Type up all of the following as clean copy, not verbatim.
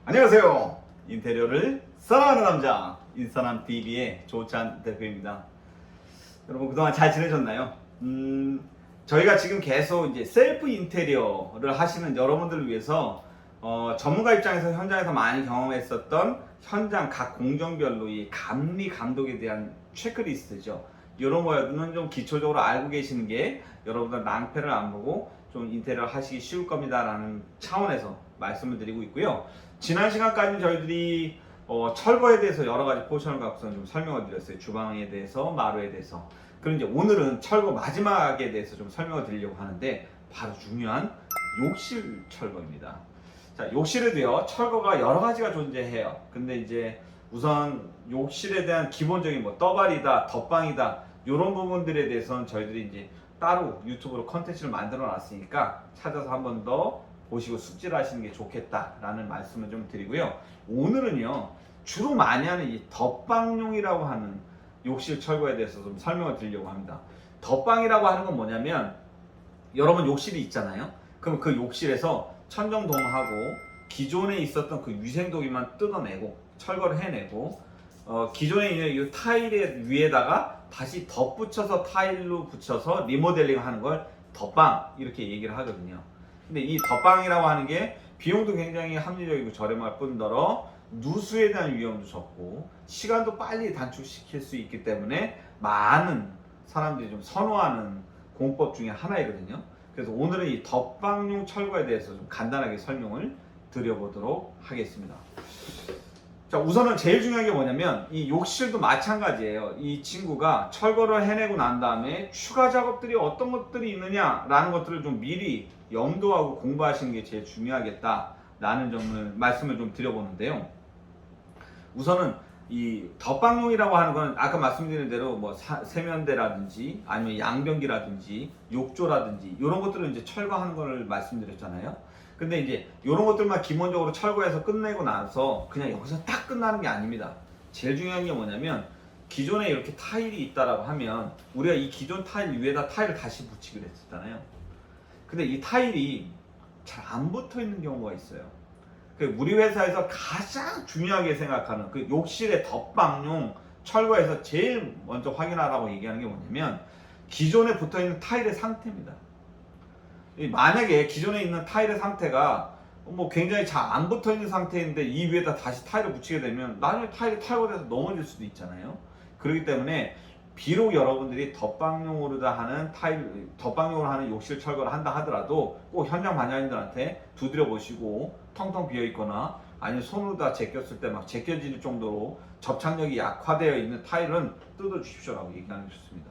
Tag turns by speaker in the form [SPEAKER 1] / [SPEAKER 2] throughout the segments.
[SPEAKER 1] 안녕하세요. 인테리어를 사랑하는 남자 인사남TV의 조찬 대표입니다. 여러분 그동안 잘 지내셨나요? 저희가 지금 계속 이제 셀프 인테리어를 하시는 여러분들을 위해서 전문가 입장에서 현장에서 많이 경험했었던 현장 각 공정별로 이 감리 감독에 대한 체크리스트죠. 이런 거는 좀 기초적으로 알고 계시는 게 여러분들 낭패를 안 보고 좀 인테리어를 하시기 쉬울 겁니다 라는 차원에서 말씀을 드리고 있고요. 지난 시간까지 저희들이 철거에 대해서 여러 가지 포션을 갖고서 좀 설명을 드렸어요. 주방에 대해서, 마루에 대해서. 그럼 이제 오늘은 철거 마지막에 대해서 좀 설명을 드리려고 하는데 바로 중요한 욕실 철거입니다. 자, 욕실에도요 철거가 여러 가지가 존재해요. 근데 이제 우선 욕실에 대한 기본적인 뭐 떠발이다, 덧방이다 이런 부분들에 대해서는 저희들이 이제 따로 유튜브로 컨텐츠를 만들어 놨으니까 찾아서 한 번 더 보시고 숙지를 하시는 게 좋겠다라는 말씀을 좀 드리고요. 오늘은요 주로 많이 하는 이 덧방용이라고 하는 욕실 철거에 대해서 좀 설명을 드리려고 합니다. 덧방이라고 하는 건 뭐냐면 여러분 욕실이 있잖아요. 그럼 그 욕실에서 천정동하고 기존에 있었던 그 위생도기만 뜯어내고 철거를 해내고 기존에 있는 이 타일 위에다가 다시 덧붙여서 타일로 붙여서 리모델링 하는 걸 덧방 이렇게 얘기를 하거든요. 근데 이 덧방이라고 하는 게 비용도 굉장히 합리적이고 저렴할 뿐더러 누수에 대한 위험도 적고 시간도 빨리 단축시킬 수 있기 때문에 많은 사람들이 좀 선호하는 공법 중에 하나이거든요. 그래서 오늘은 이 덧방용 철거에 대해서 좀 간단하게 설명을 드려보도록 하겠습니다. 자, 우선은 제일 중요한 게 뭐냐면 이 욕실도 마찬가지예요. 이 친구가 철거를 해내고 난 다음에 추가 작업들이 어떤 것들이 있느냐라는 것들을 좀 미리 염두하고 공부하시는 게 제일 중요하겠다라는 점을 말씀을 좀 드려보는데요. 우선은 이 덧방용이라고 하는 건 아까 말씀드린 대로 뭐 세면대라든지 아니면 양변기라든지 욕조라든지 이런 것들을 이제 철거하는 걸 말씀드렸잖아요. 근데 이제 이런 것들만 기본적으로 철거해서 끝내고 나서 그냥 여기서 딱 끝나는 게 아닙니다. 제일 중요한 게 뭐냐면 기존에 이렇게 타일이 있다라고 하면 우리가 이 기존 타일 위에다 타일을 다시 붙이기로 했었잖아요. 근데 이 타일이 잘 안 붙어 있는 경우가 있어요. 우리 회사에서 가장 중요하게 생각하는 그 욕실의 덧방용 철거에서 제일 먼저 확인하라고 얘기하는 게 뭐냐면 기존에 붙어 있는 타일의 상태입니다. 만약에 기존에 있는 타일의 상태가 뭐 굉장히 잘 안 붙어 있는 상태인데 이 위에다 다시 타일을 붙이게 되면 나중에 타일이 탈거돼서 넘어질 수도 있잖아요. 그렇기 때문에 비록 여러분들이 덧방용으로 하는 덧방용으로 하는 욕실 철거를 한다 하더라도 꼭 현장 반장님들한테 두드려 보시고 텅텅 비어 있거나 아니면 손으로 다 제꼈을 때 막 제껴질 정도로 접착력이 약화되어 있는 타일은 뜯어 주십시오라고 얘기하는 게 좋습니다.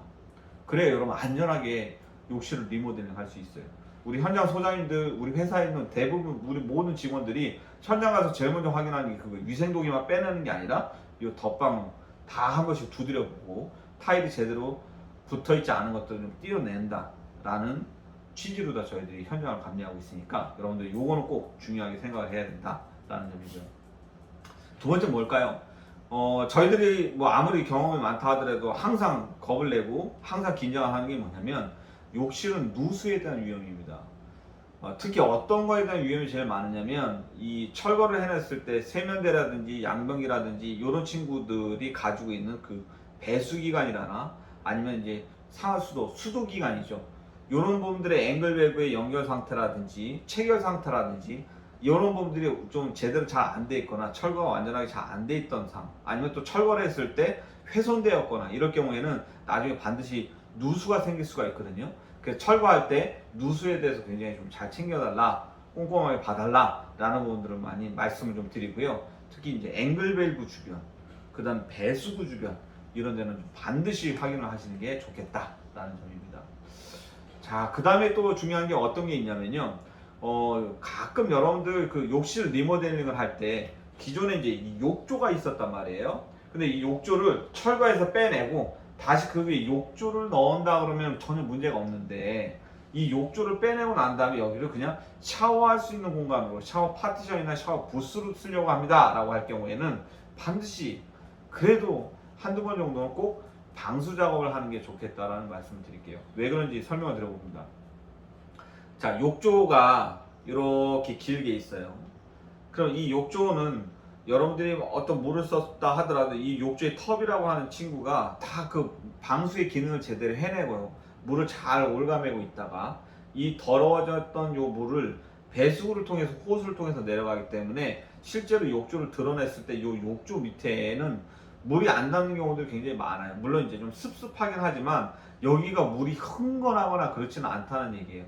[SPEAKER 1] 그래야 여러분 안전하게 욕실을 리모델링 할 수 있어요. 우리 현장 소장님들, 우리 회사에 있는 대부분 우리 모든 직원들이 현장 가서 제일 먼저 확인하는 게 그거 위생도기만 빼내는 게 아니라 이 덧방 다 한 번씩 두드려 보고 타일이 제대로 붙어있지 않은 것들을 좀 띄어낸다라는 취지로 다 저희들이 현장을 감리하고 있으니까 여러분들 요거는 꼭 중요하게 생각을 해야 된다라는 점이죠. 두 번째 뭘까요? 저희들이 뭐 아무리 경험이 많다 하더라도 항상 겁을 내고 항상 긴장을 하는 게 뭐냐면 욕실은 누수에 대한 위험입니다. 특히 어떤 거에 대한 위험이 제일 많으냐면 이 철거를 해냈을 때 세면대라든지 양변기라든지 이런 친구들이 가지고 있는 그 배수기관이라나 아니면 이제 상하수도, 수도기관이죠. 이런 부분들의 앵글 밸브의 연결 상태라든지 체결 상태라든지 이런 부분들이 좀 제대로 잘 안 돼 있거나 철거가 완전하게 잘 안 돼 있던 상 아니면 또 철거를 했을 때 훼손되었거나 이럴 경우에는 나중에 반드시 누수가 생길 수가 있거든요. 그래서 철거할 때 누수에 대해서 굉장히 좀 잘 챙겨달라, 꼼꼼하게 봐달라 라는 부분들을 많이 말씀을 좀 드리고요. 특히 이제 앵글 밸브 주변, 그 다음 배수구 주변 이런 데는 좀 반드시 확인을 하시는 게 좋겠다라는 점입니다. 자, 그 다음에 또 중요한 게 어떤 게 있냐면요. 가끔 여러분들 그 욕실 리모델링을 할 때 기존에 이제 이 욕조가 있었단 말이에요. 근데 이 욕조를 철거해서 빼내고 다시 그 위에 욕조를 넣은다 그러면 전혀 문제가 없는데 이 욕조를 빼내고 난 다음에 여기를 그냥 샤워할 수 있는 공간으로 샤워 파티션이나 샤워 부스로 쓰려고 합니다 라고 할 경우에는 반드시 그래도 한두 번 정도는 꼭 방수 작업을 하는 게 좋겠다라는 말씀을 드릴게요. 왜 그런지 설명을 드려봅니다. 자, 욕조가 이렇게 길게 있어요. 그럼 이 욕조는 여러분들이 어떤 물을 썼다 하더라도 이 욕조의 텁이라고 하는 친구가 다 그 방수의 기능을 제대로 해내고요. 물을 잘 올가매고 있다가 이 더러워졌던 요 물을 배수구를 통해서 호스를 통해서 내려가기 때문에 실제로 욕조를 드러냈을 때 요 욕조 밑에는 물이 안 닿는 경우도 굉장히 많아요. 물론 이제 좀 습습하긴 하지만 여기가 물이 흥건하거나 그렇지는 않다는 얘기예요.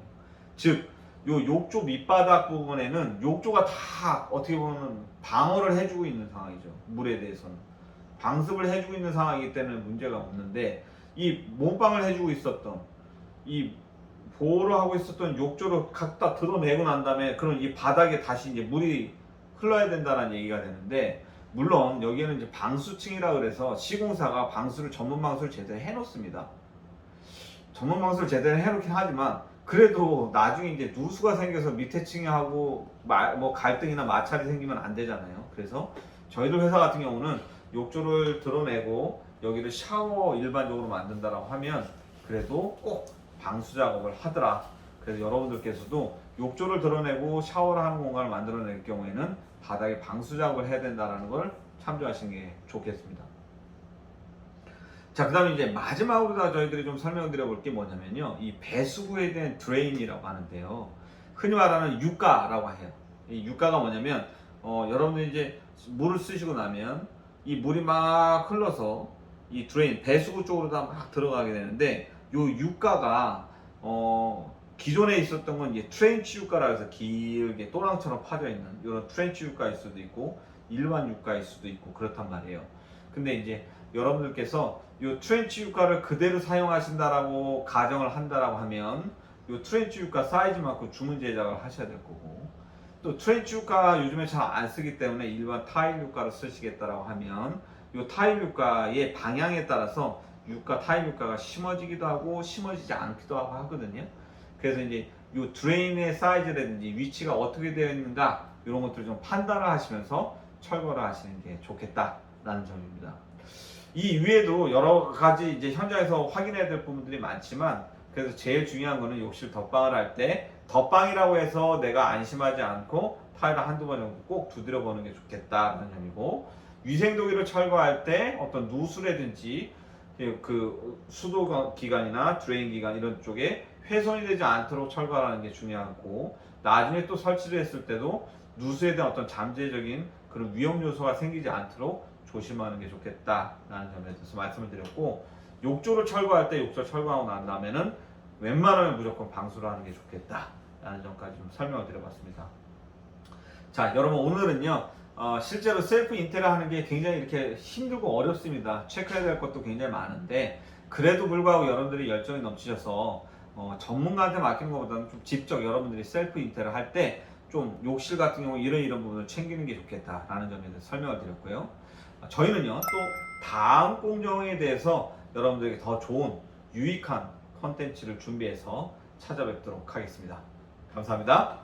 [SPEAKER 1] 즉, 요 욕조 밑바닥 부분에는 욕조가 다 어떻게 보면 방어를 해주고 있는 상황이죠. 물에 대해서는. 방습을 해주고 있는 상황이기 때문에 문제가 없는데, 이 몸빵을 해주고 있었던, 이 보호를 하고 있었던 욕조를 갖다 드러내고 난 다음에 그런 이 바닥에 다시 이제 물이 흘러야 된다는 얘기가 되는데, 물론 여기에는 이제 방수층이라 그래서 시공사가 방수를 전문 방수를 제대로 해놓습니다. 전문 방수를 제대로 해놓긴 하지만 그래도 나중에 이제 누수가 생겨서 밑에 층하고 뭐 갈등이나 마찰이 생기면 안 되잖아요. 그래서 저희들 회사 같은 경우는 욕조를 드러내고 여기를 샤워 일반적으로 만든다라고 하면 그래도 꼭 방수 작업을 하더라. 그래서 여러분들께서도 욕조를 드러내고 샤워를 하는 공간을 만들어낼 경우에는 바닥에 방수 작업을 해야 된다는 걸 참조하시는 게 좋겠습니다. 자, 그 다음에 이제 마지막으로 다 저희들이 좀 설명을 드려볼 게 뭐냐면요. 이 배수구에 대한 드레인이라고 하는데요. 흔히 말하는 유가라고 해요. 이 유가가 뭐냐면, 여러분들이 이제 물을 쓰시고 나면 이 물이 막 흘러서 이 드레인, 배수구 쪽으로 다 막 들어가게 되는데, 요 유가가, 기존에 있었던 건 이제 트렌치 유가라 해서 길게 또랑처럼 파져 있는 이런 트렌치 유가일 수도 있고, 일반 유가일 수도 있고, 그렇단 말이에요. 근데 이제 여러분들께서 이 트렌치 유가를 그대로 사용하신다라고 가정을 한다라고 하면 이 트렌치 유가 사이즈만큼 주문 제작을 하셔야 될 거고, 또 트렌치 유가 요즘에 잘 안 쓰기 때문에 일반 타일 유가를 쓰시겠다라고 하면 이 타일 유가의 방향에 따라서 유가 타일 유가가 심어지기도 하고 심어지지 않기도 하고 하거든요. 그래서 이제 이 드레인의 사이즈라든지 위치가 어떻게 되어 있는가 이런 것들을 좀 판단을 하시면서 철거를 하시는 게 좋겠다라는 점입니다. 이 위에도 여러 가지 이제 현장에서 확인해야 될 부분들이 많지만, 그래서 제일 중요한 거는 욕실 덧방을 할 때 덧방이라고 해서 내가 안심하지 않고 타일을 한두 번 정도 꼭 두드려 보는 게 좋겠다는 점이고, 위생도기를 철거할 때 어떤 누수라든지 그 수도 기관이나 드레인 기관 이런 쪽에 훼손이 되지 않도록 철거하는 게 중요하고, 나중에 또 설치를 했을 때도 누수에 대한 어떤 잠재적인 그런 위험 요소가 생기지 않도록 조심하는 게 좋겠다라는 점에 대해서 말씀을 드렸고, 욕조를 철거할 때 욕조 철거하고 난 다음에는 웬만하면 무조건 방수를 하는 게 좋겠다라는 점까지 좀 설명을 드려봤습니다. 자, 여러분 오늘은요 실제로 셀프 인테리어 하는 게 굉장히 이렇게 힘들고 어렵습니다. 체크해야 될 것도 굉장히 많은데, 그래도 불구하고 여러분들이 열정이 넘치셔서 전문가한테 맡기는 것보다는 좀 직접 여러분들이 셀프 인테리어 할 때 좀 욕실 같은 경우 이런 부분을 챙기는 게 좋겠다라는 점에 대해서 설명을 드렸고요. 저희는요 또 다음 공정에 대해서 여러분들에게 더 좋은 유익한 컨텐츠를 준비해서 찾아뵙도록 하겠습니다. 감사합니다.